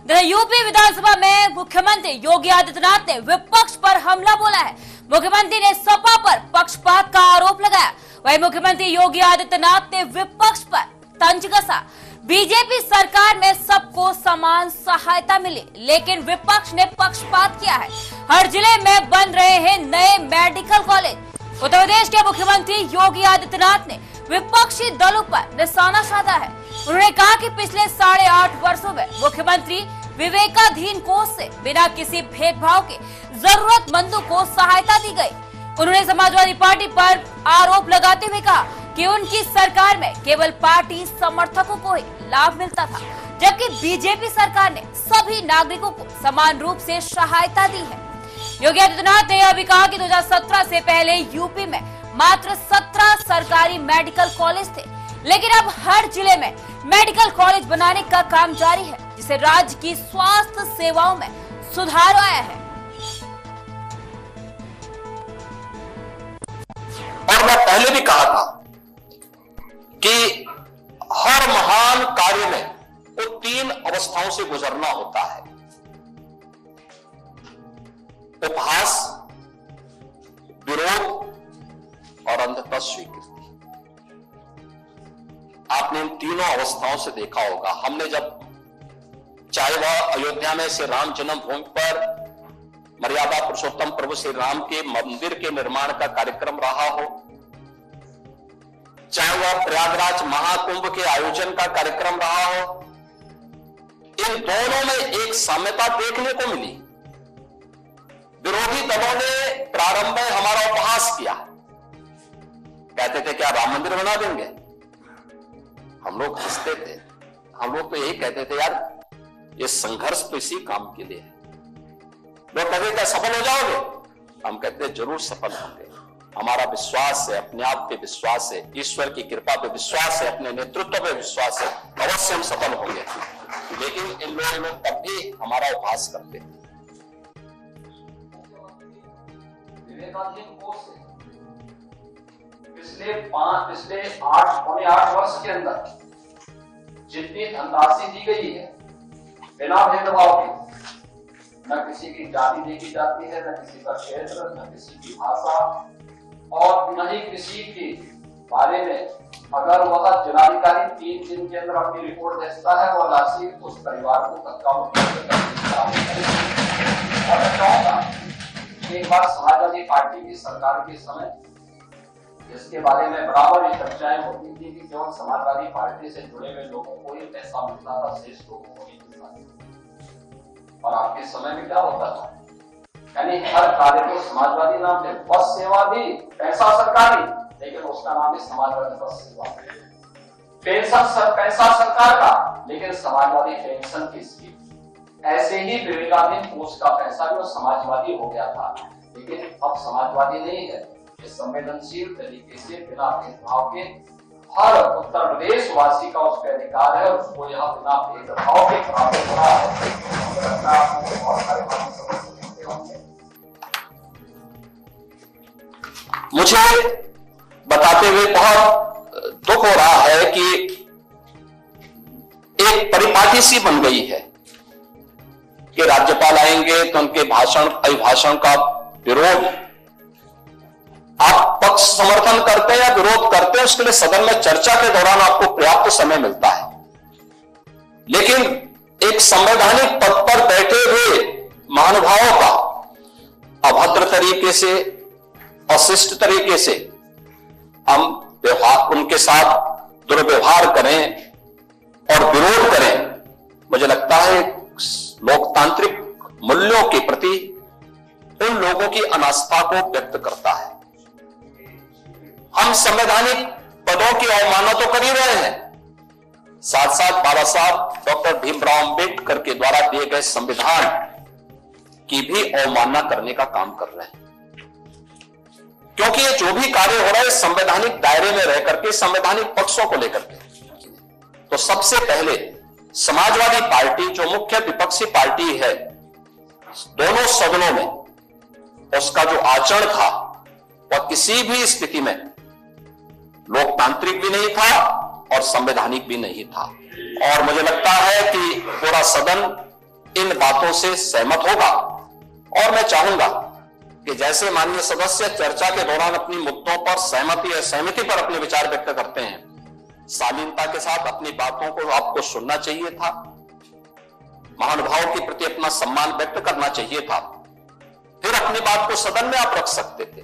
UP विधानसभा में मुख्यमंत्री योगी आदित्यनाथ ने विपक्ष पर हमला बोला है। मुख्यमंत्री ने सपा पर पक्षपात का आरोप लगाया। वहीं मुख्यमंत्री योगी आदित्यनाथ ने विपक्ष पर तंज कसा। बीजेपी सरकार में सबको समान सहायता मिली, लेकिन विपक्ष ने पक्षपात किया है। हर जिले में बन रहे हैं नए मेडिकल कॉलेज। उत्तर प्रदेश के मुख्यमंत्री योगी आदित्यनाथ ने विपक्षी दलों पर निशाना साधा है। उन्होंने कहा कि पिछले 8.5 वर्षों में मुख्यमंत्री विवेकाधीन कोष से बिना किसी भेदभाव के जरूरतमंदों को सहायता दी गई। उन्होंने समाजवादी पार्टी पर आरोप लगाते हुए कहा कि उनकी सरकार में केवल पार्टी समर्थकों को ही लाभ मिलता था, जबकि बीजेपी सरकार ने सभी नागरिकों को समान रूप से सहायता दी है। योगी आदित्यनाथ ने यह भी कहा कि 2017 से पहले यूपी में मात्र 17 सरकारी मेडिकल कॉलेज थे, लेकिन अब हर जिले में मेडिकल कॉलेज बनाने का काम जारी है, जिससे राज्य की स्वास्थ्य सेवाओं में सुधार आया है। और मैं पहले भी कहा था कि हर महान कार्य में वो 3 अवस्थाओं से गुजरना होता है: उपहास, विरोध और अंततः स्वीकृति। आपने इन तीनों अवस्थाओं से देखा होगा। हमने जब, चाहे वह अयोध्या में श्री राम जन्मभूमि पर मर्यादा पुरुषोत्तम प्रभु श्री राम के मंदिर के निर्माण का कार्यक्रम रहा हो, चाहे वह प्रयागराज महाकुंभ के आयोजन का कार्यक्रम रहा हो, इन दोनों में एक साम्यता देखने को मिली। विरोधी दलों ने प्रारंभ में हमारा उपहास किया, कहते थे क्या राम मंदिर बना देंगे। हम लोग हंसते थे, हम लोग तो यही कहते थे यार ये संघर्ष तो इसी काम के लिए है। लोग कहते क्या सफल हो जाओगे? हम कहते जरूर सफल होंगे। हमारा विश्वास है, अपने आप पे विश्वास है, ईश्वर की कृपा पे विश्वास है, अपने नेतृत्व पे विश्वास है, अवश्य हम सफल होंगे। लेकिन इन लोग तब भी हमारा उपहास करते थे। विवेकाधीन कोष से पिछले 8 वर्ष के अंदर जितनी धनराशि दी गई है, बिना भेदभाव के, न किसी की जाति देखी जाती है, न किसी का क्षेत्र, न किसी की भाषा, और न ही किसी के बारे में अगर वह जिलाधिकारी 3 दिन के अंदर अपनी रिपोर्ट भेजता है, वह राशि उस परिवार को तत्काल उपलब्ध एक बार समाजवादी पार्टी की सरकार के समय जिसके बारे में बराबर ये चर्चाएं होती थी कि केवल समाजवादी पार्टी से जुड़े हुए लोगों को ही पैसा मिलता था, शेष लोगों को नहीं मिलता। और आपके समय में क्या होता था, यानी हर कार्य को समाजवादी नाम दे, बस सेवा दी, पैसा सरकारी, लेकिन उसका नाम है समाजवादी बस सेवा। पेंशन पैसा सरकार का, लेकिन समाजवादी पेंशन की स्कीम। ऐसे ही विवेकाधीन कोष का पैसा जो समाजवादी हो गया था, लेकिन अब समाजवादी नहीं है। ये संवेदनशील तरीके से बिना भेदभाव के हर उत्तर प्रदेश वासी का उस पर अधिकार है, और उसको यहाँ बिना भेदभाव के प्राप्त हो रहा है। मुझे बताते हुए बहुत दुख हो रहा है कि एक परिपाटी सी बन गई है कि राज्यपाल आएंगे तो उनके भाषण अभिभाषण का विरोध, आप पक्ष समर्थन करते हैं या विरोध करते हैं, उसके लिए सदन में चर्चा के दौरान आपको पर्याप्त समय मिलता है। लेकिन एक संवैधानिक पद पर बैठे हुए महानुभावों का अभद्र तरीके से, अशिष्ट तरीके से हम उनके साथ दुर्व्यवहार करें और विरोध करें, मुझे लगता है लोकतांत्रिक मूल्यों के प्रति उन लोगों की अनास्था को व्यक्त करता है। हम संवैधानिक पदों की अवमानना तो कर ही रहे हैं, साथ साथ बाबा साहब डॉक्टर भीमराव अंबेडकर के द्वारा दिए गए संविधान की भी अवमानना करने का काम कर रहे हैं। क्योंकि ये जो भी कार्य हो रहा है संवैधानिक दायरे में रह करके, संवैधानिक पक्षों को लेकर के। तो सबसे पहले समाजवादी पार्टी जो मुख्य विपक्षी पार्टी है दोनों सदनों में, उसका जो आचरण था वह किसी भी स्थिति में लोकतांत्रिक भी नहीं था और संवैधानिक भी नहीं था। और मुझे लगता है कि पूरा सदन इन बातों से सहमत होगा। और मैं चाहूंगा कि जैसे माननीय सदस्य चर्चा के दौरान अपनी मुद्दों पर सहमति या सहमति पर अपने विचार व्यक्त करते हैं, शालीनता के साथ अपनी बातों को आपको सुनना चाहिए था, महानुभावों के प्रति अपना सम्मान व्यक्त करना चाहिए था, फिर अपनी बात को सदन में आप रख सकते थे।